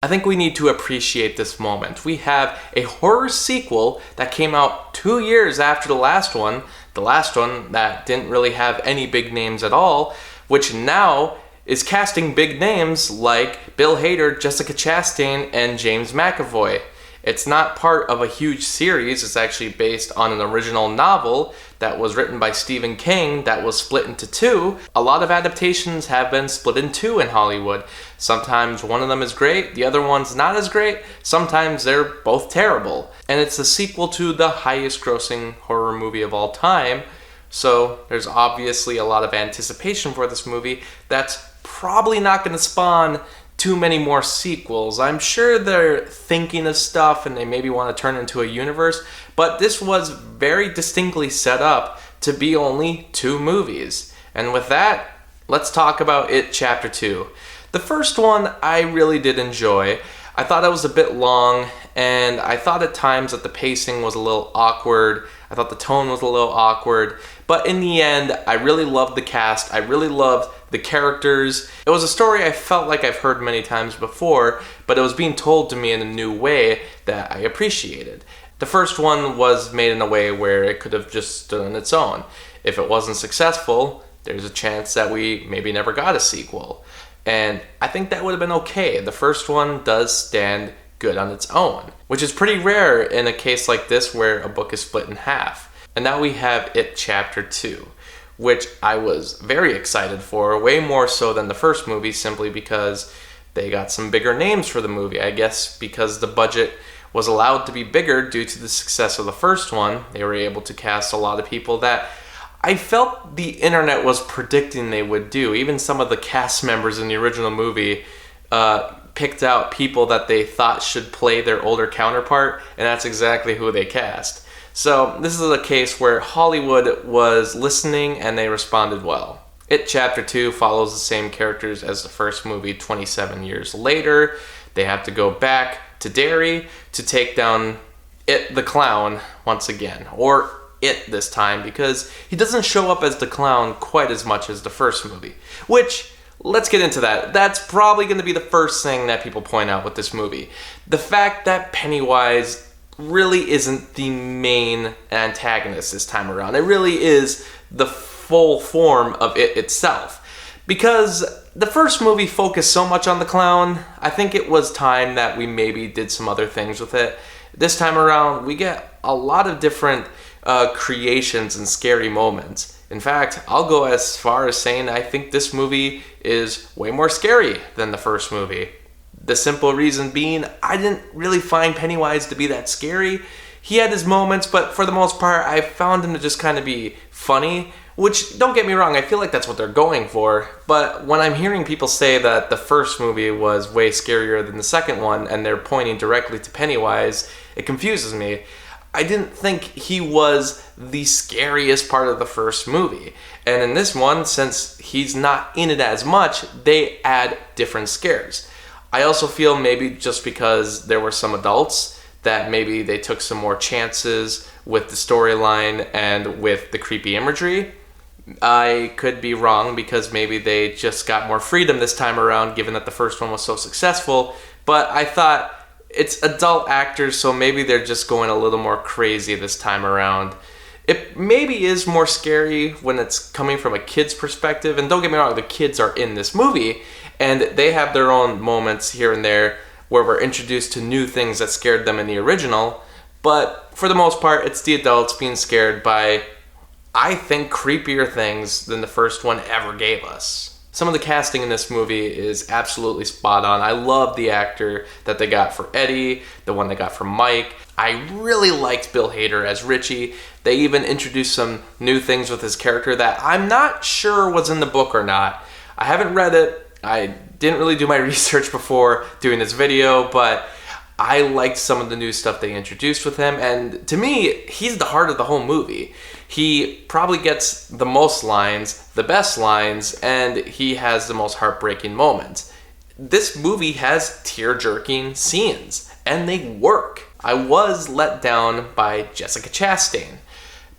think we need to appreciate this moment. We have a horror sequel that came out 2 years after the last one that didn't really have any big names at all, which now is casting big names like Bill Hader, Jessica Chastain, and James McAvoy. It's not part of a huge series. It's actually based on an original novel that was written by Stephen King that was split into two. A lot of adaptations have been split in two in Hollywood. Sometimes one of them is great, the other one's not as great. Sometimes they're both terrible. And it's the sequel to the highest grossing horror movie of all time. So there's obviously a lot of anticipation for this movie that's probably not going to spawn too many more sequels. I'm sure they're thinking of stuff and they maybe want to turn it into a universe, but this was very distinctly set up to be only 2 movies. And with that, let's talk about It Chapter 2. The first one I really did enjoy. I thought it was a bit long, and I thought at times that the pacing was a little awkward. I thought the tone was a little awkward. But in the end, I really loved the cast. I really loved the characters. It was a story I felt like I've heard many times before, but it was being told to me in a new way that I appreciated. The first one was made in a way where it could have just stood on its own. If it wasn't successful, there's a chance that we maybe never got a sequel. And I think that would have been okay. The first one does stand good on its own, which is pretty rare in a case like this where a book is split in half. And now we have It Chapter 2, which I was very excited for, way more so than the first movie, simply because they got some bigger names for the movie. I guess because the budget was allowed to be bigger due to the success of the first one, they were able to cast a lot of people that I felt the internet was predicting they would do. Even some of the cast members in the original movie picked out people that they thought should play their older counterpart, and that's exactly who they cast. So this is a case where Hollywood was listening and they responded well. It Chapter 2 follows the same characters as the first movie 27 years later. They have to go back to Derry to take down It the Clown once again. Or It this time, because he doesn't show up as the clown quite as much as the first movie. Which, let's get into that. That's probably going to be the first thing that people point out with this movie. The fact that Pennywise really isn't the main antagonist this time around. It really is the full form of It itself. Because the first movie focused so much on the clown, I think it was time that we maybe did some other things with it. This time around, we get a lot of different creations and scary moments. In fact, I'll go as far as saying I think this movie is way more scary than the first movie. The simple reason being, I didn't really find Pennywise to be that scary. He had his moments, but for the most part, I found him to just kind of be funny, which, don't get me wrong, I feel like that's what they're going for. But when I'm hearing people say that the first movie was way scarier than the second one, and they're pointing directly to Pennywise, it confuses me. I didn't think he was the scariest part of the first movie. And in this one, since he's not in it as much, they add different scares. I also feel maybe just because there were some adults that maybe they took some more chances with the storyline and with the creepy imagery. I could be wrong because maybe they just got more freedom this time around given that the first one was so successful. But I thought it's adult actors, so maybe they're just going a little more crazy this time around. It maybe is more scary when it's coming from a kid's perspective. And don't get me wrong, the kids are in this movie. And they have their own moments here and there where we're introduced to new things that scared them in the original. But for the most part, it's the adults being scared by, I think, creepier things than the first one ever gave us. Some of the casting in this movie is absolutely spot on. I love the actor that they got for Eddie, the one they got for Mike. I really liked Bill Hader as Richie. They even introduced some new things with his character that I'm not sure was in the book or not. I haven't read it. I didn't really do my research before doing this video, but I liked some of the new stuff they introduced with him, and to me, he's the heart of the whole movie. He probably gets the most lines, the best lines, and he has the most heartbreaking moments. This movie has tear-jerking scenes, and they work. I was let down by Jessica Chastain.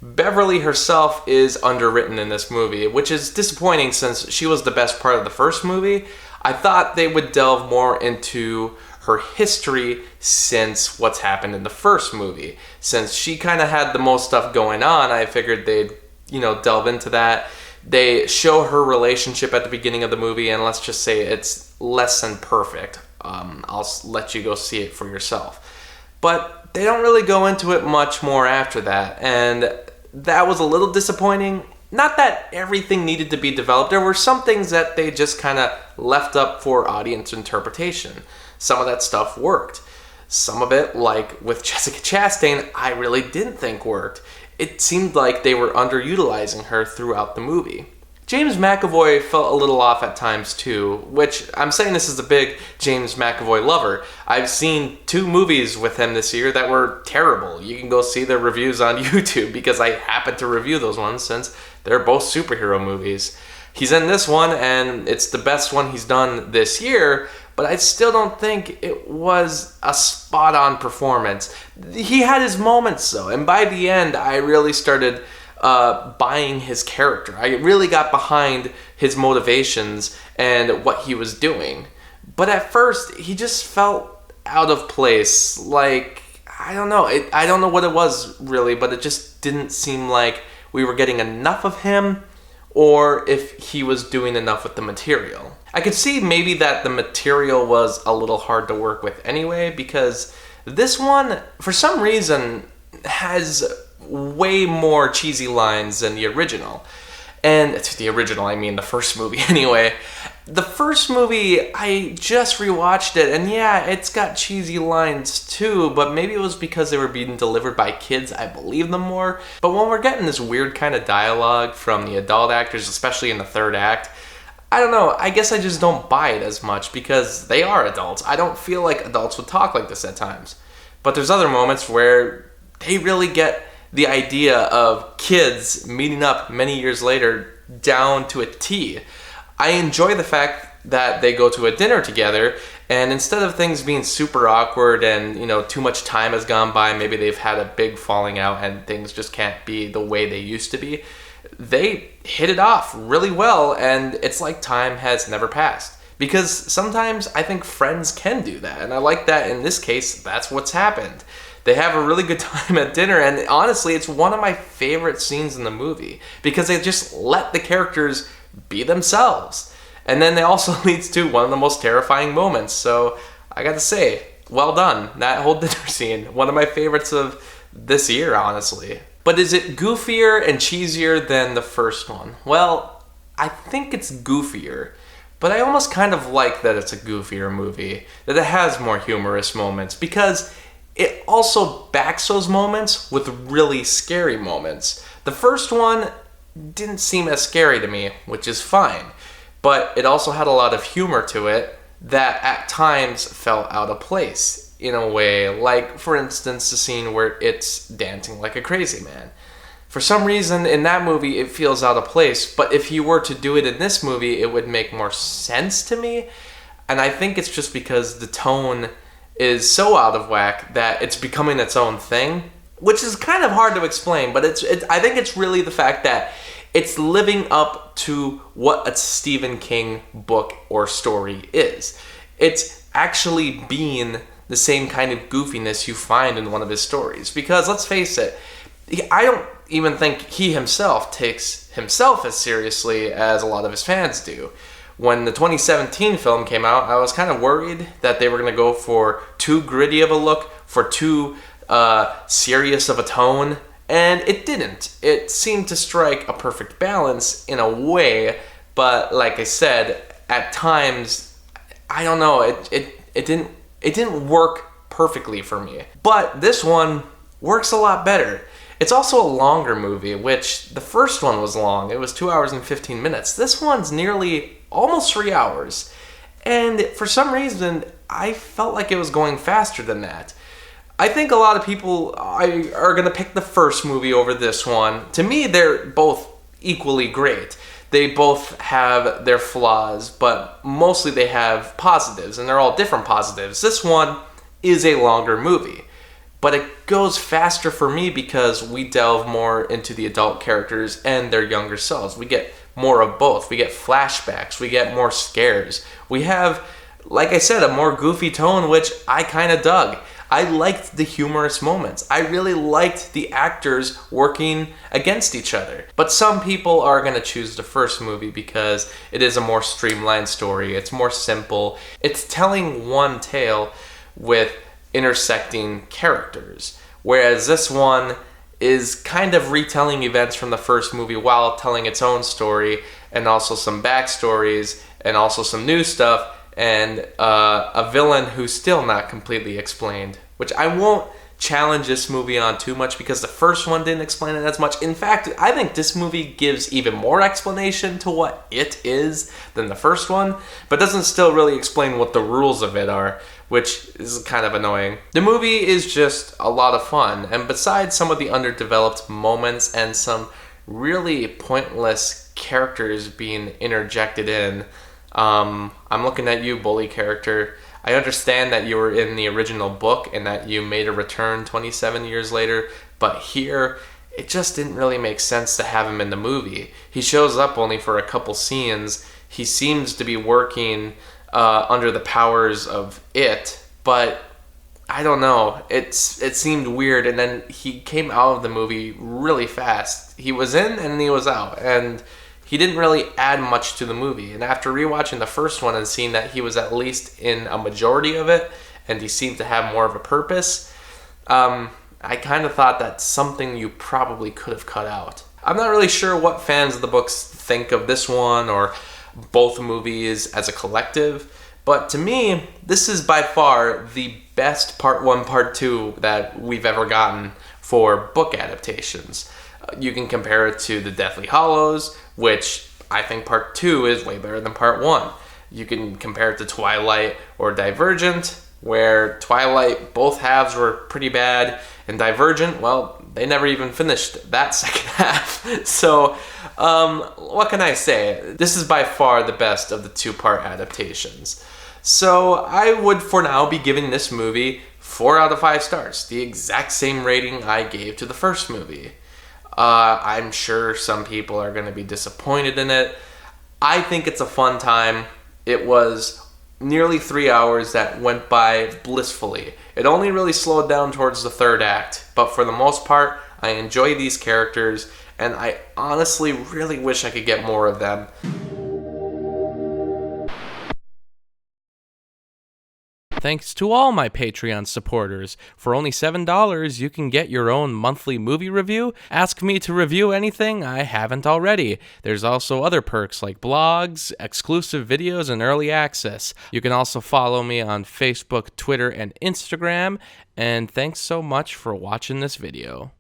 Beverly herself is underwritten in this movie, which is disappointing since she was the best part of the first movie. I thought they would delve more into her history since what's happened in the first movie. Since she kind of had the most stuff going on, I figured they'd, delve into that. They show her relationship at the beginning of the movie, and let's just say it's less than perfect. I'll let you go see it for yourself. But they don't really go into it much more after that, and that was a little disappointing. Not that everything needed to be developed. There were some things that they just kind of left up for audience interpretation. Some of that stuff worked. Some of it, like with Jessica Chastain, I really didn't think worked. It seemed like they were underutilizing her throughout the movie. James McAvoy felt a little off at times too, which I'm saying this as a big James McAvoy lover. I've seen 2 movies with him this year that were terrible. You can go see their reviews on YouTube because I happen to review those ones since they're both superhero movies. He's in this one and it's the best one he's done this year, but I still don't think it was a spot-on performance. He had his moments though, and by the end I really started buying his character. I really got behind his motivations and what he was doing. But at first, he just felt out of place. Like, I don't know. I don't know what it was really, but it just didn't seem like we were getting enough of him or if he was doing enough with the material. I could see maybe that the material was a little hard to work with anyway, because this one, for some reason, has way more cheesy lines than the original. And the original, I mean the first movie anyway. The first movie, I just rewatched it, and yeah, it's got cheesy lines too, but maybe it was because they were being delivered by kids, I believe them more. But when we're getting this weird kind of dialogue from the adult actors, especially in the third act, I don't know, I guess I just don't buy it as much because they are adults. I don't feel like adults would talk like this at times. But there's other moments where they really get the idea of kids meeting up many years later down to a T. I enjoy the fact that they go to a dinner together, and instead of things being super awkward and, too much time has gone by, maybe they've had a big falling out and things just can't be the way they used to be, they hit it off really well, and it's like time has never passed. Because sometimes I think friends can do that, and I like that in this case, that's what's happened. They have a really good time at dinner, and honestly, it's one of my favorite scenes in the movie because they just let the characters be themselves. And then it also leads to one of the most terrifying moments. So I gotta say, well done. That whole dinner scene, one of my favorites of this year, honestly. But is it goofier and cheesier than the first one? Well, I think it's goofier. But I almost kind of like that it's a goofier movie, that it has more humorous moments, because it also backs those moments with really scary moments. The first one didn't seem as scary to me, which is fine, but it also had a lot of humor to it that at times felt out of place in a way, like for instance the scene where it's dancing like a crazy man. For some reason in that movie it feels out of place, but if you were to do it in this movie it would make more sense to me, and I think it's just because the tone is so out of whack that it's becoming its own thing, which is kind of hard to explain, but I think it's really the fact that it's living up to what a Stephen King book or story is. It's actually being the same kind of goofiness you find in one of his stories. Because let's face it, I don't even think he himself takes himself as seriously as a lot of his fans do. When the 2017 film came out, I was kind of worried that they were going to go for too gritty of a look, for too serious of a tone, and it didn't. It seemed to strike a perfect balance in a way, but like I said, at times, I don't know, it didn't work perfectly for me. But this one works a lot better. It's also a longer movie, which the first one was long. It was 2 hours and 15 minutes. This one's nearly almost 3 hours. And for some reason, I felt like it was going faster than that. I think a lot of people are going to pick the first movie over this one. To me, they're both equally great. They both have their flaws, but mostly they have positives, and they're all different positives. This one is a longer movie, but it goes faster for me because we delve more into the adult characters and their younger selves. We get more of both. We get flashbacks. We get more scares. We have like I said, a more goofy tone, which I kind of dug. I liked the humorous moments. I really liked the actors working against each other. But some people are going to choose the first movie because it is a more streamlined story. It's more simple. It's telling one tale with intersecting characters. Whereas this one is kind of retelling events from the first movie while telling its own story, and also some backstories, and also some new stuff, and a villain who's still not completely explained, which I won't challenge this movie on too much because the first one didn't explain it as much. In fact, I think this movie gives even more explanation to what it is than the first one, but doesn't still really explain what the rules of it are, which is kind of annoying. The movie is just a lot of fun, and besides some of the underdeveloped moments and some really pointless characters being interjected in, I'm looking at you, bully character. I understand that you were in the original book and that you made a return 27 years later, but here, it just didn't really make sense to have him in the movie. He shows up only for a couple scenes. He seems to be working under the powers of it, but I don't know. It seemed weird, and then he came out of the movie really fast. He was in and then he was out, and he didn't really add much to the movie. And after rewatching the first one and seeing that he was at least in a majority of it, and he seemed to have more of a purpose, I kind of thought that's something you probably could have cut out. I'm not really sure what fans of the books think of this one or both movies as a collective, but to me, this is by far the best Part 1, Part 2 that we've ever gotten for book adaptations. You can compare it to The Deathly Hallows, which I think Part 2 is way better than Part 1. You can compare it to Twilight or Divergent, where Twilight, both halves were pretty bad, and Divergent, well, they never even finished that second half. So, what can I say? This is by far the best of the two-part adaptations. So, I would for now be giving this movie 4 out of 5 stars, the exact same rating I gave to the first movie. I'm sure some people are going to be disappointed in it. I think it's a fun time. It was nearly 3 hours that went by blissfully. It only really slowed down towards the third act, but for the most part, I enjoy these characters, and I honestly really wish I could get more of them. Thanks to all my Patreon supporters. For only $7, you can get your own monthly movie review. Ask me to review anything I haven't already. There's also other perks like blogs, exclusive videos, and early access. You can also follow me on Facebook, Twitter, and Instagram. And thanks so much for watching this video.